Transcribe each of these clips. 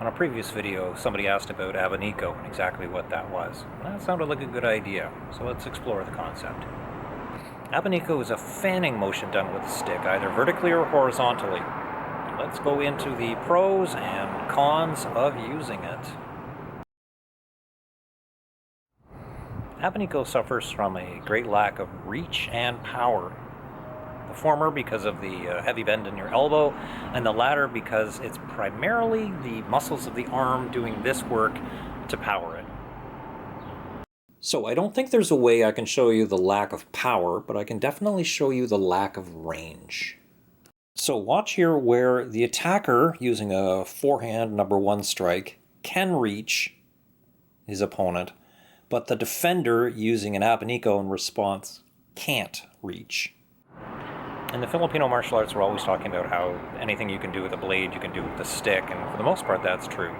On a previous video, somebody asked about Abaniko and exactly what that was. That sounded like a good idea, so let's explore the concept. Abaniko is a fanning motion done with a stick, either vertically or horizontally. Let's go into the pros and cons of using it. Abaniko suffers from a great lack of reach and power. The former because of the heavy bend in your elbow, and the latter because it's primarily the muscles of the arm doing this work to power it. So I don't think there's a way I can show you the lack of power, but I can definitely show you the lack of range. So watch here where the attacker, using a forehand #1 strike, can reach his opponent, but the defender, using an Abaniko in response, can't reach. In the Filipino martial arts, we're always talking about how anything you can do with a blade, you can do with a stick, and for the most part, that's true.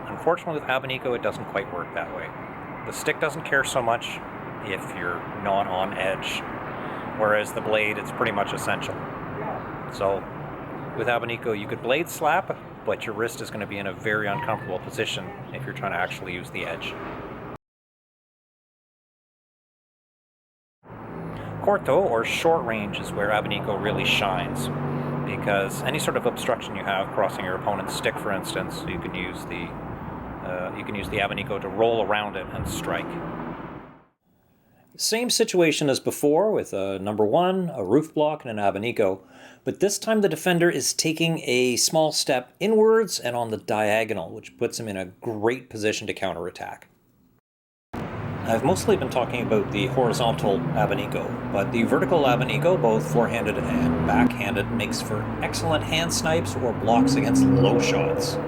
Unfortunately, with Abaniko, it doesn't quite work that way. The stick doesn't care so much if you're not on edge, whereas the blade, it's pretty much essential. So, with Abaniko, you could blade slap, but your wrist is going to be in a very uncomfortable position if you're trying to actually use the edge. Corto, or short range, is where Abaniko really shines, because any sort of obstruction you have crossing your opponent's stick, for instance, you can use the Abaniko to roll around it and strike. Same situation as before with a #1, a roof block, and an Abaniko, but this time the defender is taking a small step inwards and on the diagonal, which puts him in a great position to counterattack. I've mostly been talking about the horizontal Abaniko, but the vertical Abaniko, both forehanded and backhanded, makes for excellent hand snipes or blocks against low shots.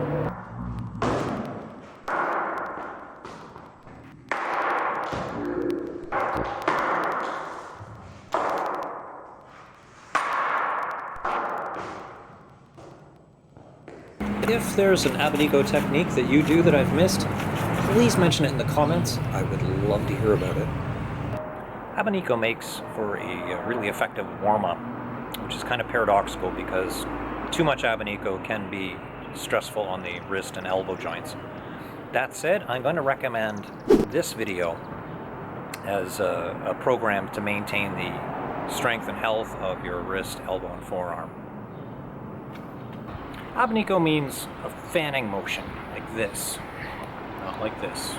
If there's an Abaniko technique that you do that I've missed, please mention it in the comments. I would love to hear about it. Abaniko makes for a really effective warm-up, which is kind of paradoxical because too much Abaniko can be stressful on the wrist and elbow joints. That said, I'm going to recommend this video as a program to maintain the strength and health of your wrist, elbow, and forearm. Abaniko means a fanning motion, like this, not like this.